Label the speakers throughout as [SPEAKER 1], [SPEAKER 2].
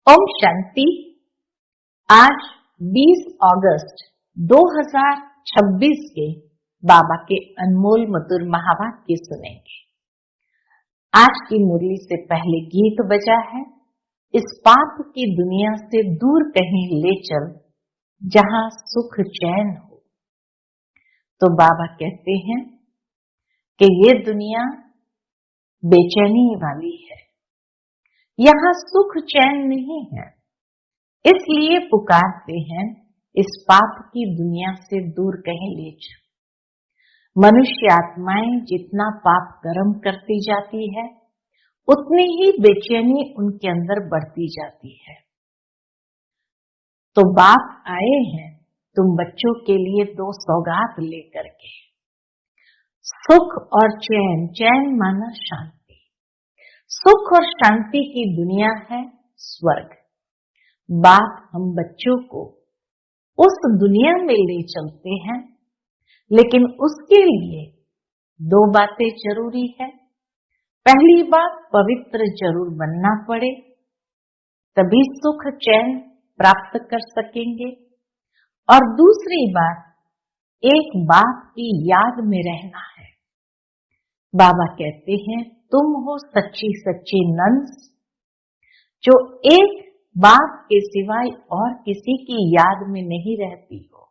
[SPEAKER 1] ओम शांति। आज 20 अगस्त 2026 के बाबा के अनमोल मधुर महावाक्य सुनेंगे। आज की मुरली से पहले गीत बजा है, इस पाप की दुनिया से दूर कहीं ले चल जहां सुख चैन हो। तो बाबा कहते हैं कि ये दुनिया बेचैनी वाली है, यहाँ सुख चैन नहीं है, इसलिए पुकारते हैं इस पाप की दुनिया से दूर कहीं ले चल। मनुष्य आत्माएं जितना पाप कर्म करती जाती है, उतनी ही बेचैनी उनके अंदर बढ़ती जाती है। तो बाप आए हैं तुम बच्चों के लिए 2 सौगात लेकर के, सुख और चैन। चैन माना शांति। सुख और शांति की दुनिया है स्वर्ग। बाप हम बच्चों को उस दुनिया में ले चलते हैं, लेकिन उसके लिए 2 बातें जरूरी है। पहली बात, पवित्र जरूर बनना पड़े, तभी सुख चैन प्राप्त कर सकेंगे। और दूसरी बात, एक बाप की याद में रहना है। बाबा कहते हैं तुम हो सच्ची सच्ची नंस, जो एक बाप के सिवाय और किसी की याद में नहीं रहती हो।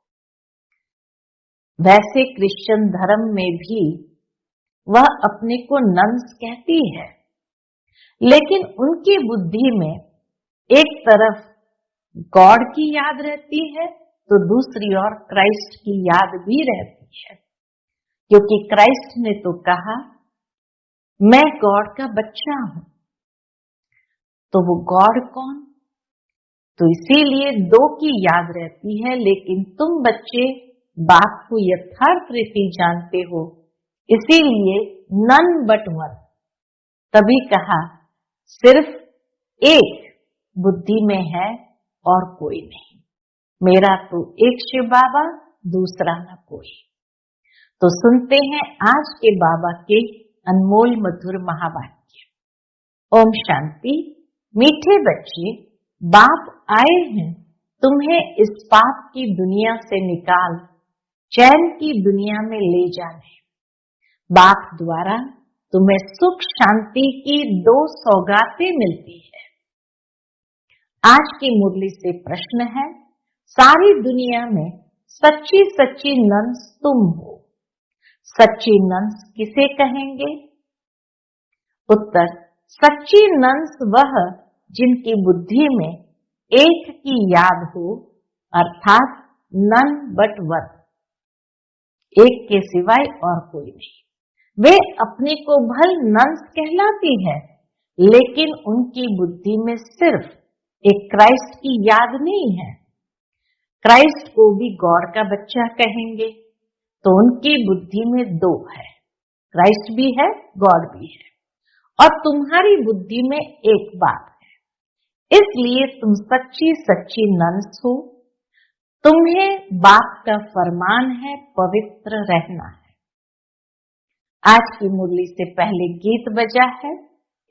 [SPEAKER 1] वैसे क्रिश्चियन धर्म में भी वह अपने को नंस कहती है, लेकिन उनकी बुद्धि में एक तरफ गॉड की याद रहती है, तो दूसरी ओर क्राइस्ट की याद भी रहती है। क्योंकि क्राइस्ट ने तो कहा मैं गॉड का बच्चा हूं, तो वो गॉड कौन? तो इसीलिए 2 की याद रहती है, लेकिन तुम बच्चे बाप को यथार्थ रीति जानते हो, इसीलिए नन बट वन। तभी कहा सिर्फ एक बुद्धि में है और कोई नहीं। मेरा तो एक शिव बाबा, दूसरा न कोई। तो सुनते हैं आज के बाबा के अनमोल मधुर महावाक्य। ओम शांति। मीठे बच्चे, बाप आए हैं तुम्हें इस पाप की दुनिया से निकाल चैन की दुनिया में ले जाने। बाप द्वारा तुम्हें सुख शांति की 2 सौगातें मिलती है। आज की मुरली से प्रश्न है, सारी दुनिया में सच्ची सच्ची नंस तुम हो। सच्ची नंस किसे कहेंगे? उत्तर, सच्ची नंस वह जिनकी बुद्धि में एक की याद हो, अर्थात नन बट वन, एक के सिवाय और कोई नहीं। वे अपने को भल नंस कहलाती है, लेकिन उनकी बुद्धि में सिर्फ एक क्राइस्ट की याद नहीं है। क्राइस्ट को भी गॉड का बच्चा कहेंगे, तो उनकी बुद्धि में 2 है, क्राइस्ट भी है, गॉड भी है, और तुम्हारी बुद्धि में एक बात है। इसलिए तुम सच्ची सच्ची नंस हो। तुम्हें बाप का फरमान है पवित्र रहना है। आज की मुरली से पहले गीत बजा है,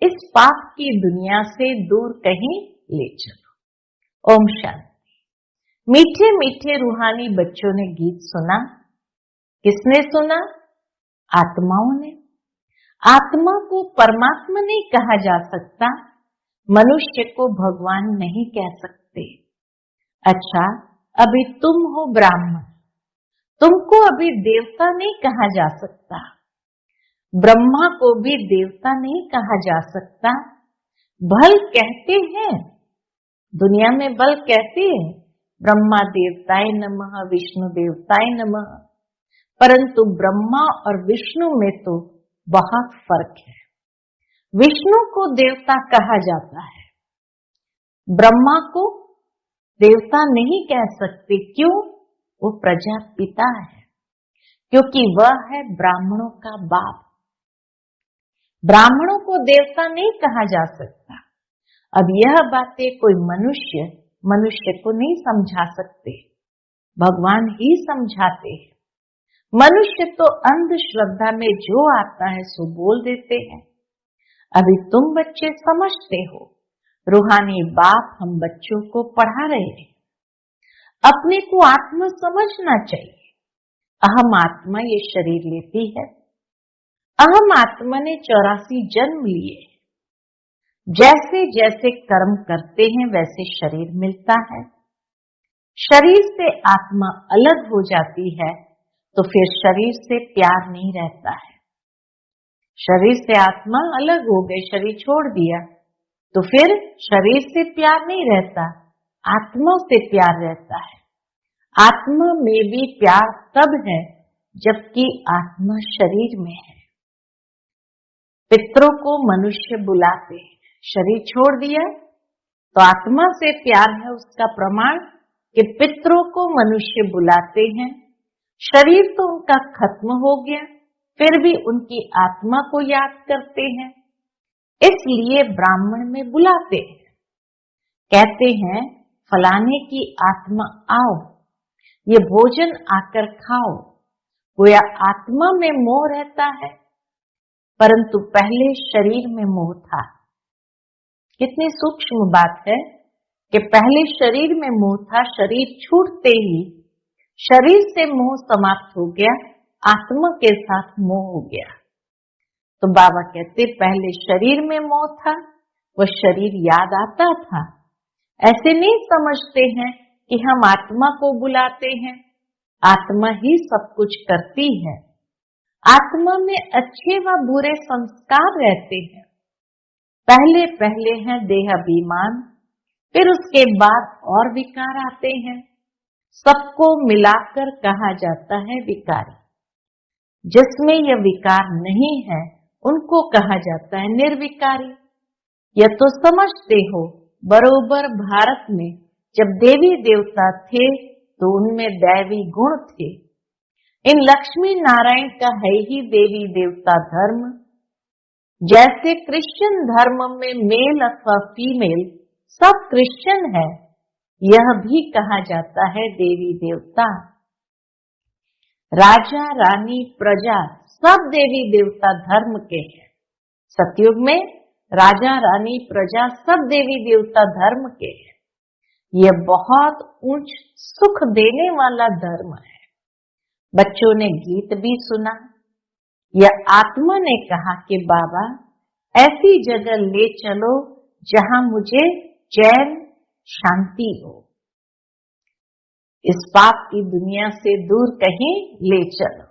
[SPEAKER 1] इस पाप की दुनिया से दूर कहीं ले चलो। ओम शांति। मीठे मीठे रूहानी बच्चों ने गीत सुना। किसने सुना? आत्माओं ने। आत्मा को परमात्मा नहीं कहा जा सकता, मनुष्य को भगवान नहीं कह सकते। अच्छा, अभी तुम हो ब्राह्मण, तुमको अभी देवता नहीं कहा जा सकता। ब्रह्मा को भी देवता नहीं कहा जा सकता। भल कहते हैं, दुनिया में बल कहते हैं, ब्रह्मा देवताय नमः, विष्णु देवताय नमः, परंतु ब्रह्मा और विष्णु में तो बहुत फर्क है। विष्णु को देवता कहा जाता है, ब्रह्मा को देवता नहीं कह सकते। क्यों? वो प्रजापिता है, क्योंकि वह है ब्राह्मणों का बाप। ब्राह्मणों को देवता नहीं कहा जा सकता। अब यह बातें कोई मनुष्य को नहीं समझा सकते, भगवान ही समझाते हैं। मनुष्य तो अंधश्रद्धा में जो आता है सो बोल देते हैं। अभी तुम बच्चे समझते हो, रूहानी बाप हम बच्चों को पढ़ा रहे हैं। अपने को आत्मा समझना चाहिए। अहम आत्मा ये शरीर लेती है। अहम आत्मा ने 84 जन्म लिए। जैसे जैसे कर्म करते हैं वैसे शरीर मिलता है। शरीर से आत्मा अलग हो जाती है तो फिर शरीर से प्यार नहीं रहता है। शरीर से आत्मा अलग हो गई, शरीर छोड़ दिया, तो फिर शरीर से प्यार नहीं रहता, आत्मा से प्यार रहता है। आत्मा में भी प्यार तब है जबकि आत्मा शरीर में है। पितरों को मनुष्य बुलाते हैं, शरीर छोड़ दिया तो आत्मा से प्यार है, उसका प्रमाण कि पितरों को मनुष्य बुलाते हैं। शरीर तो उनका खत्म हो गया, फिर भी उनकी आत्मा को याद करते हैं, इसलिए ब्राह्मण में बुलाते हैं। कहते हैं फलाने की आत्मा आओ, ये भोजन आकर खाओ। गोया आत्मा में मोह रहता है, परंतु पहले शरीर में मोह था। कितनी सूक्ष्म बात है कि पहले शरीर में मोह था, शरीर छूटते ही शरीर से मोह समाप्त हो गया, आत्मा के साथ मोह हो गया। तो बाबा कहते पहले शरीर में मोह था, वह शरीर याद आता था। ऐसे नहीं समझते हैं कि हम आत्मा को बुलाते हैं, आत्मा ही सब कुछ करती है। आत्मा में अच्छे व बुरे संस्कार रहते हैं। पहले पहले है देह अभिमान, फिर उसके बाद और विकार आते हैं। सबको मिलाकर कहा जाता है विकारी। जिसमें यह विकार नहीं है उनको कहा जाता है निर्विकारी। यह तो समझते हो, बरोबर भारत में जब देवी देवता थे तो उनमें दैवी गुण थे। इन लक्ष्मी नारायण का है ही देवी देवता धर्म। जैसे क्रिश्चियन धर्म में मेल अथवा फीमेल सब क्रिश्चियन है, यह भी कहा जाता है देवी देवता। राजा रानी प्रजा सब देवी देवता धर्म के हैं। सतयुग में राजा रानी प्रजा सब देवी देवता धर्म के हैं। यह बहुत उच्च सुख देने वाला धर्म है। बच्चों ने गीत भी सुना। यह आत्मा ने कहा कि बाबा ऐसी जगह ले चलो जहां मुझे चैन शांति हो। इस पाप की दुनिया से दूर कहीं ले चलो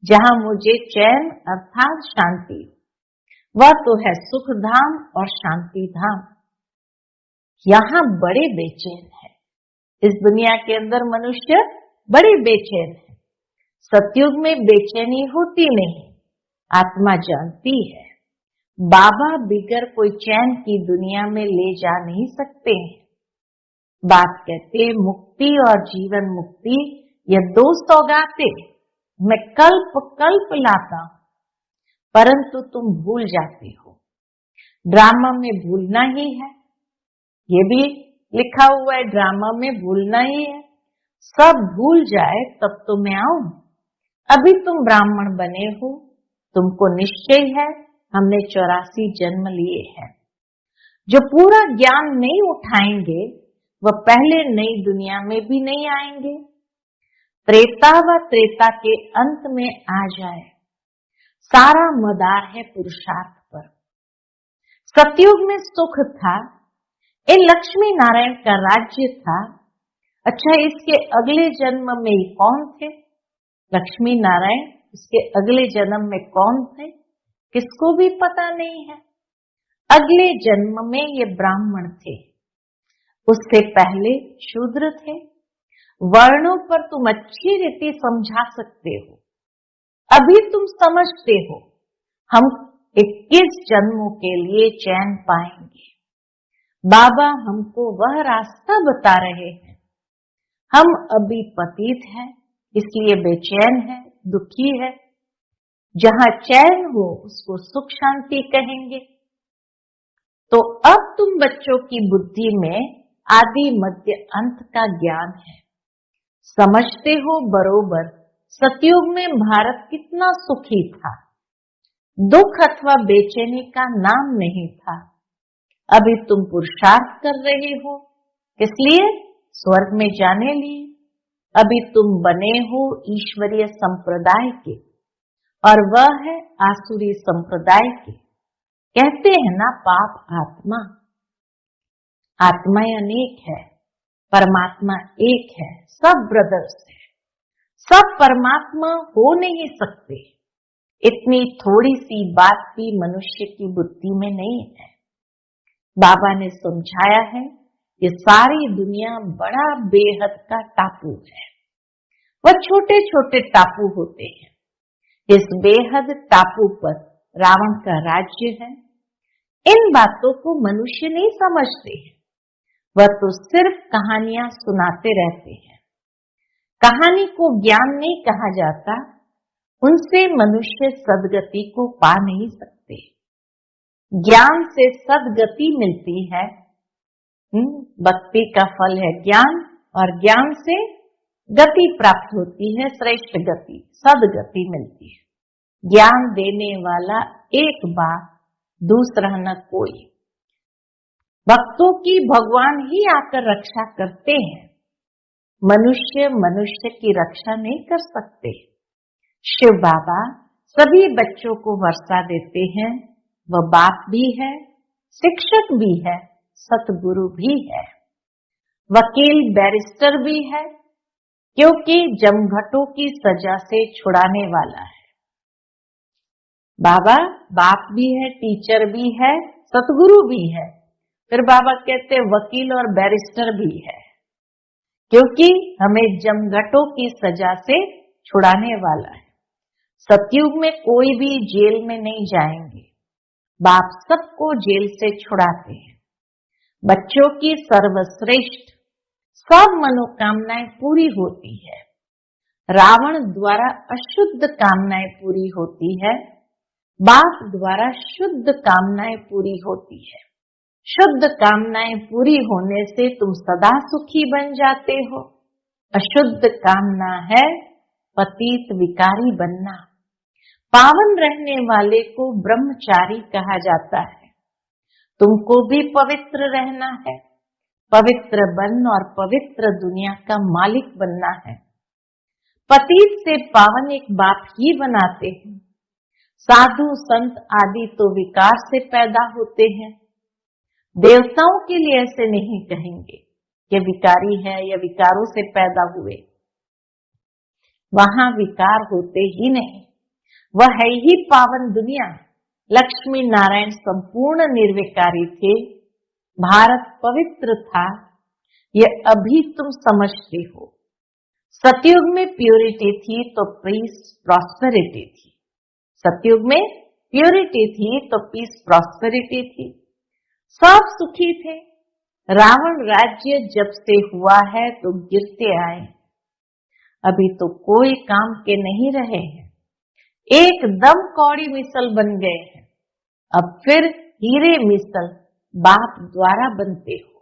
[SPEAKER 1] जहां मुझे चैन अर्थात शांति हो। वह तो है सुख धाम और शांति धाम। यहाँ बड़े बेचैन है। इस दुनिया के अंदर मनुष्य बड़े बेचैन है। सतयुग में बेचैनी होती नहीं, आत्मा जानती है। बाबा बिगर कोई चैन की दुनिया में ले जा नहीं सकते हैं। बात कहते मुक्ति और जीवन मुक्ति ये दो सौगातें मैं कल्प कल्प लाता हूं, परंतु तुम भूल जाते हो। ड्रामा में भूलना ही है, ये भी लिखा हुआ है, ड्रामा में भूलना ही है। सब भूल जाए तब तो मैं आऊं। अभी तुम ब्राह्मण बने हो, तुमको निश्चय है हमने 84 जन्म लिए हैं। जो पूरा ज्ञान नहीं उठाएंगे वह पहले नई दुनिया में भी नहीं आएंगे। त्रेता व त्रेता के अंत में आ जाए। सारा मदार है पुरुषार्थ पर। सतयुग में सुख था, इन लक्ष्मी नारायण का राज्य था। अच्छा, इसके अगले जन्म में कौन थे? लक्ष्मी नारायण इसके अगले जन्म में कौन थे? किसको भी पता नहीं है। अगले जन्म में ये ब्राह्मण थे, उससे पहले शूद्र थे। वर्णों पर तुम अच्छी रीति समझा सकते हो। अभी तुम समझते हो हम 21 जन्मों के लिए चैन पाएंगे। बाबा हमको वह रास्ता बता रहे हैं। हम अभी पतित हैं, इसलिए बेचैन है, दुखी है। जहां चैन हो उसको सुख शांति कहेंगे। तो अब तुम बच्चों की बुद्धि में आदि मध्य अंत का ज्ञान है। समझते हो बरोबर सतयुग में भारत कितना सुखी था। दुख अथवा बेचैनी का नाम नहीं था। अभी तुम पुरुषार्थ कर रहे हो, इसलिए स्वर्ग में जाने लिए। अभी तुम बने हो ईश्वरीय संप्रदाय के और वह है आसुरी संप्रदाय के। कहते हैं ना, पाप आत्मा, आत्माएं अनेक है, परमात्मा एक है, सब ब्रदर्स है। सब परमात्मा हो नहीं सकते, इतनी थोड़ी सी बात भी मनुष्य की बुद्धि में नहीं है। बाबा ने समझाया है कि सारी दुनिया बड़ा बेहद का टापू है। वह छोटे छोटे टापू होते हैं। इस बेहद टापू पर रावण का राज्य है। इन बातों को मनुष्य नहीं समझते हैं। वह तो सिर्फ कहानियां सुनाते रहते हैं। कहानी को ज्ञान नहीं कहा जाता। उनसे मनुष्य सदगति को पा नहीं सकते। ज्ञान से सदगति मिलती है। भक्ति का फल है ज्ञान, और ज्ञान से गति प्राप्त होती है, श्रेष्ठ गति, सदगति मिलती है। ज्ञान देने वाला एक बाप, दूसरा न कोई। भक्तों की भगवान ही आकर रक्षा करते हैं। मनुष्य मनुष्य की रक्षा नहीं कर सकते। शिव बाबा सभी बच्चों को वर्षा देते हैं। वह बाप भी है, शिक्षक भी है, सतगुरु भी है, वकील बैरिस्टर भी है, क्योंकि जमघटों की सजा से छुड़ाने वाला है। बाबा बाप भी है, टीचर भी है, सतगुरु भी है। फिर बाबा कहते वकील और बैरिस्टर भी है, क्योंकि हमें जमघटों की सजा से छुड़ाने वाला है। सतयुग में कोई भी जेल में नहीं जाएंगे। बाप सबको जेल से छुड़ाते हैं। बच्चों की सर्वश्रेष्ठ सब मनोकामनाएं पूरी होती है। रावण द्वारा अशुद्ध कामनाएं पूरी होती है। बाप द्वारा शुद्ध कामनाएं पूरी होती है। शुद्ध कामनाएं पूरी होने से तुम सदा सुखी बन जाते हो। अशुद्ध कामना है पतित विकारी बनना। पावन रहने वाले को ब्रह्मचारी कहा जाता है। तुमको भी पवित्र रहना है। पवित्र बन और पवित्र दुनिया का मालिक बनना है। पतित से पावन एक बाप ही बनाते हैं। साधु संत आदि तो विकार से पैदा होते हैं। देवताओं के लिए ऐसे नहीं कहेंगे कि विकारी है या विकारों से पैदा हुए। वहां विकार होते ही नहीं। वह है ही पावन दुनिया। लक्ष्मी नारायण संपूर्ण निर्विकारी थे। भारत पवित्र था। यह अभी तुम समझते हो। सतयुग में प्योरिटी थी तो पीस प्रॉस्पेरिटी थी। सतयुग में प्योरिटी थी तो पीस प्रॉस्पेरिटी थी। सब सुखी थे। रावण राज्य जब से हुआ है तो गिरते आए। अभी तो कोई काम के नहीं रहे हैं। एकदम कौड़ी मिसल बन गए हैं। अब फिर हीरे मिसल बाप द्वारा बनते हो।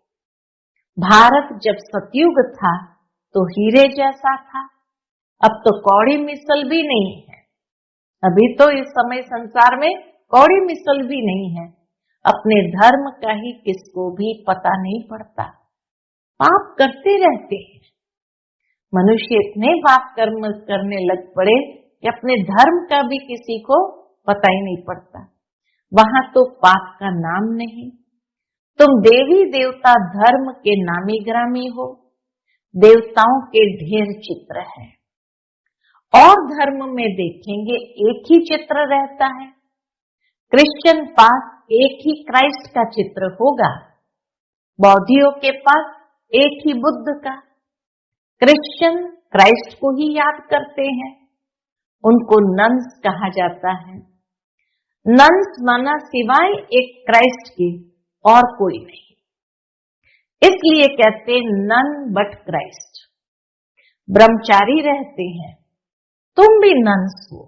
[SPEAKER 1] भारत जब सतयुग था तो हीरे जैसा था। अब तो कौड़ी मिसल भी नहीं है। अभी तो इस समय संसार में कौड़ी मिसल भी नहीं है। अपने धर्म का ही किसको भी पता नहीं पड़ता। पाप करते रहते हैं। मनुष्य इतने पाप कर्म करने लग पड़े कि अपने धर्म का भी किसी को पता ही नहीं पड़ता। वहां तो पाप का नाम नहीं। तुम देवी देवता धर्म के नामी ग्रामी हो। देवताओं के ढेर चित्र है। और धर्म में देखेंगे एक ही चित्र रहता है। क्रिश्चियन पास एक ही क्राइस्ट का चित्र होगा। बौद्धियों के पास एक ही बुद्ध का। क्रिश्चियन क्राइस्ट को ही याद करते हैं। उनको नन्स कहा जाता है। नन्स माना सिवाय एक क्राइस्ट के और कोई नहीं। इसलिए कहते नन बट क्राइस्ट। ब्रह्मचारी रहते हैं। तुम भी नन्स हो।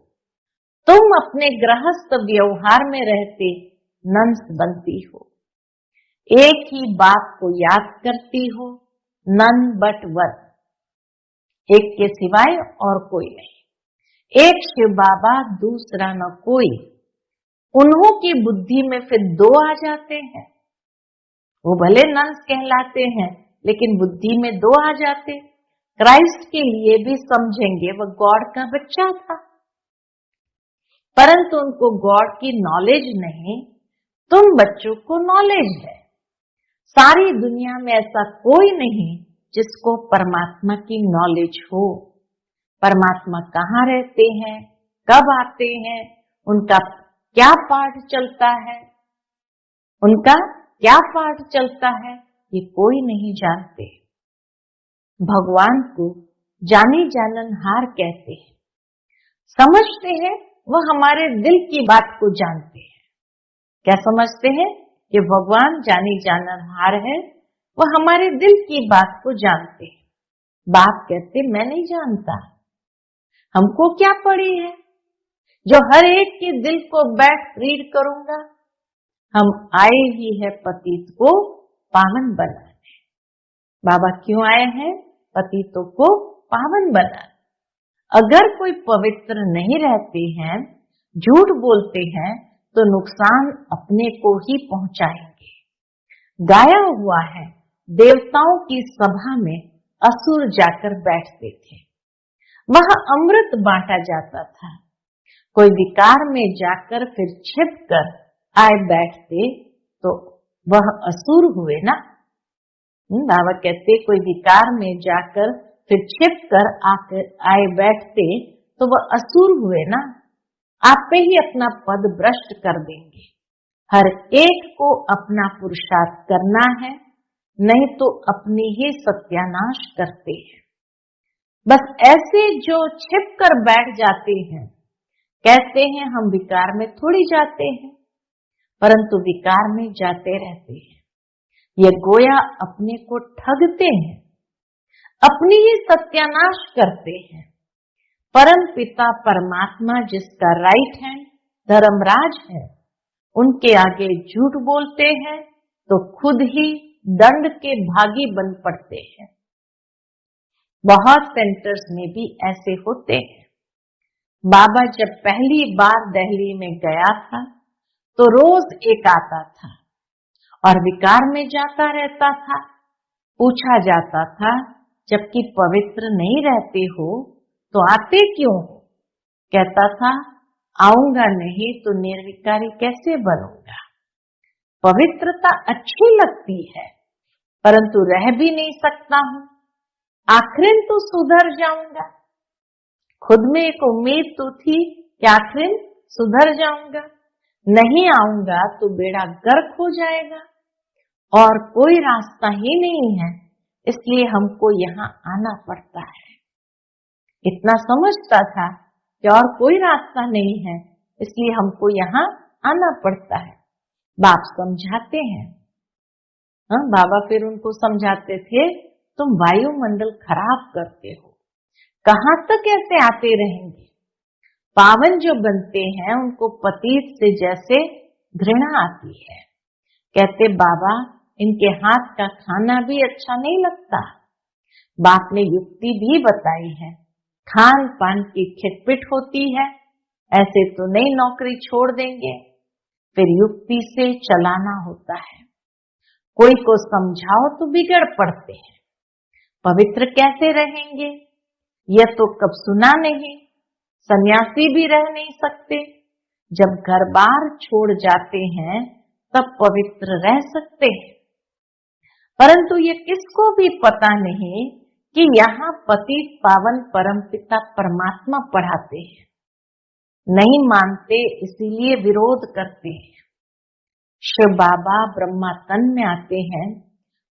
[SPEAKER 1] तुम अपने गृहस्थ व्यवहार में रहते नन्स बनती हो। एक ही बात को याद करती हो। None but one. एक के सिवाय और कोई नहीं। एक शिव बाबा, दूसरा न कोई। उन्हों की बुद्धि में फिर दो आ जाते हैं। वो भले नन्स कहलाते हैं, लेकिन बुद्धि में दो आ जाते। क्राइस्ट के लिए भी समझेंगे वह गॉड का बच्चा था, परंतु उनको गॉड की नॉलेज नहीं, तुम बच्चों को नॉलेज है। सारी दुनिया में ऐसा कोई नहीं जिसको परमात्मा की नॉलेज हो। परमात्मा कहाँ रहते हैं, कब आते हैं, उनका क्या पाठ चलता है, उनका क्या पाठ चलता है, ये कोई नहीं जानते। भगवान को जानी जाननहार कहते हैं। समझते हैं वह हमारे दिल की बात को जानते हैं। क्या समझते हैं कि भगवान जानी जाननहार है, वह हमारे दिल की बात को जानते हैं। बाप कहते मैं नहीं जानता, हमको क्या पड़ी है जो हर एक के दिल को बैठ रीड करूंगा। हम आए ही है पतित को पावन बनाने। बाबा क्यों आए हैं? पतितों को पावन बनाने। अगर कोई पवित्र नहीं रहते हैं, झूठ बोलते हैं, तो नुकसान अपने को ही पहुंचाएंगे। गाया हुआ है, देवताओं की सभा में असुर जाकर बैठते थे, वहां अमृत बांटा जाता था। कोई विकार में जाकर फिर छिप कर आए बैठते तो वह असुर हुए ना। बाबा कहते कोई विकार में जाकर फिर छिप कर आकर आए बैठते तो वह असुर हुए ना। आप पे ही अपना पद भ्रष्ट कर देंगे। हर एक को अपना पुरुषार्थ करना है, नहीं तो अपनी ही सत्यानाश करते हैं। बस ऐसे जो छिप कर बैठ जाते हैं, कहते हैं हम विकार में थोड़ी जाते हैं, परंतु विकार में जाते रहते हैं। ये गोया अपने को ठगते हैं, अपनी ही सत्यानाश करते हैं। परम पिता परमात्मा जिसका राइट हैंड धर्मराज है, उनके आगे झूठ बोलते हैं तो खुद ही दंड के भागी बन पड़ते हैं। बहुत सेंटर्स में भी ऐसे होते हैं। बाबा जब पहली बार दिल्ली में गया था तो रोज एक आता था और विकार में जाता रहता था। पूछा जाता था जबकि पवित्र नहीं रहते हो तो आते क्यों हो? कहता था आऊंगा नहीं तो निर्विकारी कैसे बनूंगा। पवित्रता अच्छी लगती है, परंतु रह भी नहीं सकता हूं। आखिर तो सुधर जाऊंगा। खुद में एक उम्मीद तो थी कि आखिर सुधर जाऊंगा, नहीं आऊंगा तो बेड़ा गर्क हो जाएगा और कोई रास्ता ही नहीं है, इसलिए हमको यहाँ आना पड़ता है। इतना समझता था कि और कोई रास्ता नहीं है, इसलिए हमको यहाँ आना पड़ता है। बाप समझाते हैं। बाबा फिर उनको समझाते थे तुम वायुमंडल खराब करते हो, कहाँ तक ऐसे आते रहेंगे। पावन जो बनते हैं उनको पतित से जैसे घृणा आती है। कहते बाबा इनके हाथ का खाना भी अच्छा नहीं लगता। बाप ने युक्ति भी बताई है, खान पान की खिटपिट होती है, ऐसे तो नहीं नौकरी छोड़ देंगे, फिर युक्ति से चलाना होता है। कोई को समझाओ तो बिगड़ पड़ते हैं। पवित्र कैसे रहेंगे यह तो कब सुना नहीं। सन्यासी भी रह नहीं सकते, जब घर बार छोड़ जाते हैं तब पवित्र रह सकते हैं। परंतु ये किसको भी पता नहीं कि यहाँ पतित पावन परमपिता परमात्मा पढ़ाते हैं। नहीं मानते इसीलिए विरोध करते हैं। शिव बाबा ब्रह्मा तन में आते हैं,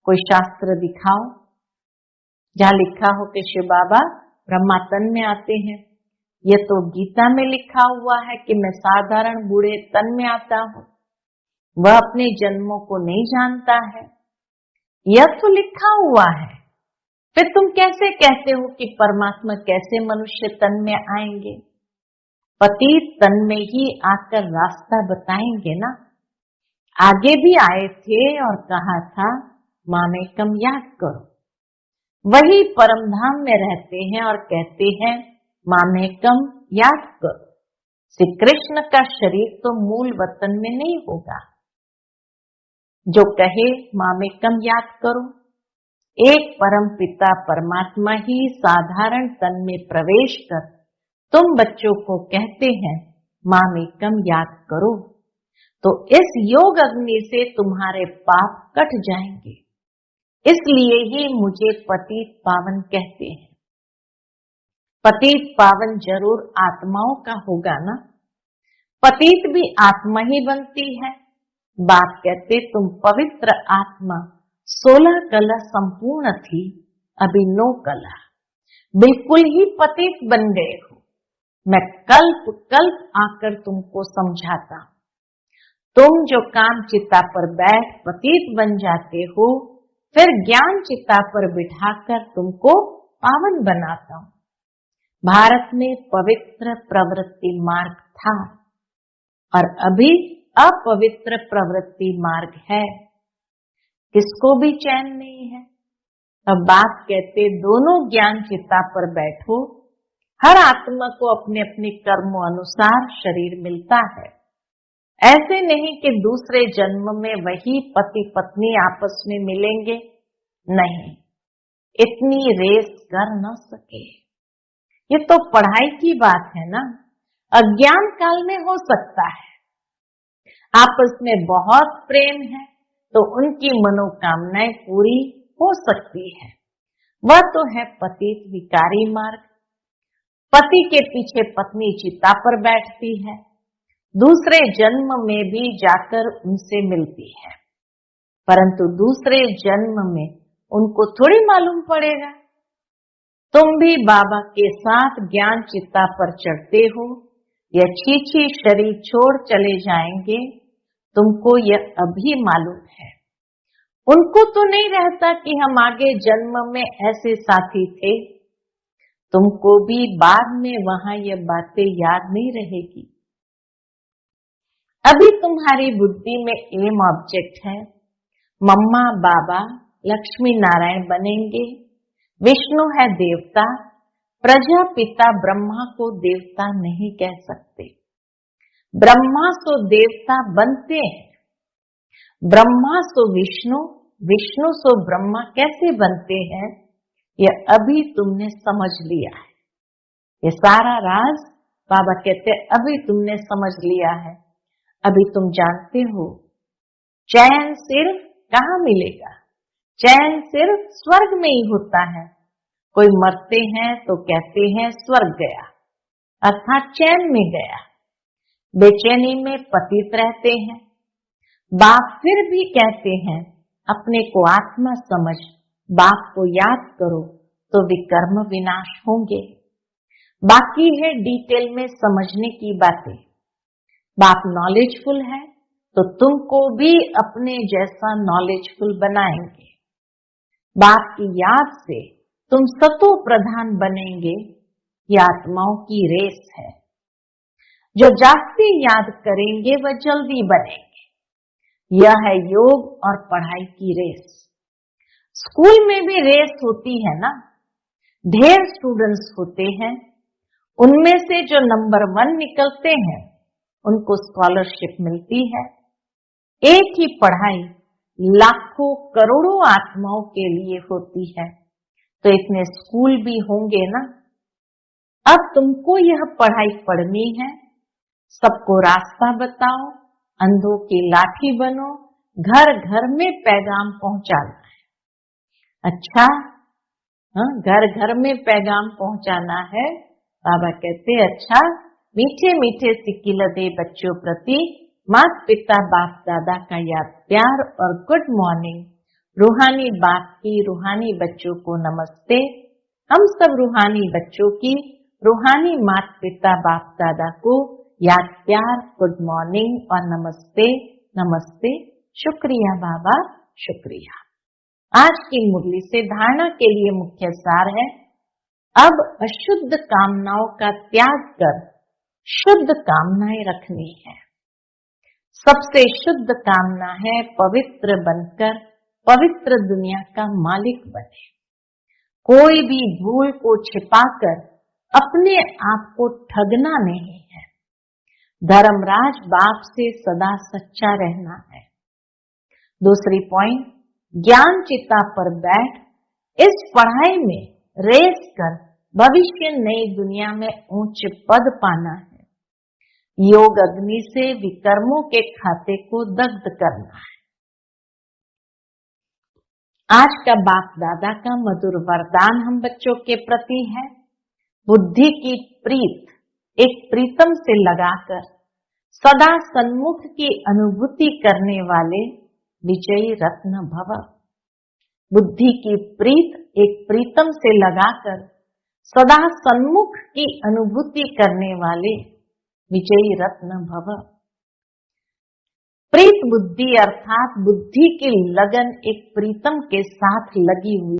[SPEAKER 1] कोई शास्त्र दिखाओ जहाँ लिखा हो कि शिव बाबा ब्रह्मा तन में आते हैं। ये तो गीता में लिखा हुआ है कि मैं साधारण बूढ़े तन में आता हूँ। वह अपने जन्मों को नहीं जानता है, यह तो लिखा हुआ है। फिर तुम कैसे कहते हो कि परमात्मा कैसे मनुष्य तन में आएंगे? पतित तन में ही आकर रास्ता बताएंगे ना। आगे भी आए थे और कहा था मामेकम याद करो। वही परमधाम में रहते हैं और कहते हैं मामेकम याद करो। श्री कृष्ण का शरीर तो मूल वतन में नहीं होगा। जो कहे माँ में कम याद करो, एक परम पिता परमात्मा ही साधारण तन में प्रवेश कर तुम बच्चों को कहते हैं माँ में कम याद करो, तो इस योग अग्नि से तुम्हारे पाप कट जाएंगे। इसलिए ही मुझे पतित पावन कहते हैं। पतित पावन जरूर आत्माओं का होगा ना, पतित भी आत्मा ही बनती है। बाप कहते तुम पवित्र आत्मा 16 कला संपूर्ण थी, अभी 9 कला, बिल्कुल ही पतित बन गए हो। मैं कल्प कल्प आकर तुमको समझाता हूं। तुम जो काम चिता पर बैठ पतित बन जाते हो, फिर ज्ञान चिता पर बिठाकर तुमको पावन बनाता हूं। भारत में पवित्र प्रवृत्ति मार्ग था और अभी अपवित्र प्रवृत्ति मार्ग है। किसको भी चैन नहीं है। अब बाप कहते दोनों ज्ञान चिता पर बैठो। हर आत्मा को अपने अपने कर्मों अनुसार शरीर मिलता है। ऐसे नहीं कि दूसरे जन्म में वही पति पत्नी आपस में मिलेंगे, नहीं, इतनी रेस कर न सके। ये तो पढ़ाई की बात है ना, अज्ञान काल में हो सकता है। आपस में बहुत प्रेम है तो उनकी मनोकामनाएं पूरी हो सकती है। वह तो है पतित विकारी मार्ग। पति के पीछे पत्नी चिता पर बैठती है, दूसरे जन्म में भी जाकर उनसे मिलती है, परंतु दूसरे जन्म में उनको थोड़ी मालूम पड़ेगा। तुम भी बाबा के साथ ज्ञान चिता पर चढ़ते हो या छीछी शरीर छोड़ चले जाएंगे, तुमको यह अभी मालूम है। उनको तो नहीं रहता कि हम आगे जन्म में ऐसे साथी थे। तुमको भी बाद में वहां ये बातें याद नहीं रहेगी। अभी तुम्हारी बुद्धि में एम ऑब्जेक्ट है, मम्मा बाबा लक्ष्मी नारायण बनेंगे, विष्णु है देवता, प्रजापिता ब्रह्मा को देवता नहीं कह सकते। ब्रह्मा सो देवता बनते हैं, ब्रह्मा सो विष्णु, विष्णु सो ब्रह्मा कैसे बनते हैं, यह अभी तुमने समझ लिया है। ये सारा राज बाबा कहते हैं अभी तुमने समझ लिया है। अभी तुम जानते हो चैन सिर्फ कहाँ मिलेगा, चैन सिर्फ स्वर्ग में ही होता है। कोई मरते हैं तो कहते हैं स्वर्ग गया, अर्थात चैन में गया। बेचैनी में पतित रहते हैं। बाप फिर भी कहते हैं अपने को आत्मा समझ, बाप को याद करो तो विकर्म विनाश होंगे। बाकी है डिटेल में समझने की बातें। बाप नॉलेजफुल है तो तुमको भी अपने जैसा नॉलेजफुल बनाएंगे। बाप की याद से तुम सतो प्रधान बनेंगे। ये आत्माओं की रेस है। जो जास्ती याद करेंगे वह जल्दी बनेंगे। यह है योग और पढ़ाई की रेस। स्कूल में भी रेस होती है ना, ढेर स्टूडेंट्स होते हैं, उनमें से जो नंबर 1 निकलते हैं उनको स्कॉलरशिप मिलती है। एक ही पढ़ाई लाखों करोड़ों आत्माओं के लिए होती है, तो इतने स्कूल भी होंगे ना। अब तुमको यह पढ़ाई पढ़नी है, सबको रास्ता बताओ, अंधों की लाठी बनो, घर घर में पैगाम पहुंचाना है। अच्छा, घर घर में पैगाम पहुंचाना है। बाबा कहते अच्छा, मीठे मीठे सिक्किल दे बच्चों प्रति माता पिता बाप दादा का याद प्यार और गुड मॉर्निंग। रूहानी बाप की रूहानी बच्चों को नमस्ते। हम सब रूहानी बच्चों की रूहानी माता पिता बाप दादा को याद प्यार, गुड मॉर्निंग और नमस्ते नमस्ते। शुक्रिया बाबा, शुक्रिया। आज की मुरली से धारणा के लिए मुख्य सार है, अब अशुद्ध कामनाओं का त्याग कर शुद्ध कामनाएं रखनी है। सबसे शुद्ध कामना है पवित्र बनकर पवित्र दुनिया का मालिक बने। कोई भी भूल को छिपाकर अपने आप को ठगना नहीं है। धर्मराज बाप से सदा सच्चा रहना है। दूसरी पॉइंट, ज्ञान चिता पर बैठ इस पढ़ाई में रेस कर भविष्य नई दुनिया में ऊंच पद पाना है। योग अग्नि से विकर्मों के खाते को दग्ध करना है। आज का बाप दादा का मधुर वरदान हम बच्चों के प्रति है, बुद्धि की प्रीत एक प्रीतम से लगाकर सदा सन्मुख की अनुभूति करने वाले विजयी रत्न भव। बुद्धि की प्रीत एक प्रीतम से लगाकर सदा सन्मुख की अनुभूति करने वाले विजयी रत्न भव। प्रीत बुद्धि अर्थात बुद्धि की लगन एक प्रीतम के साथ लगी हुई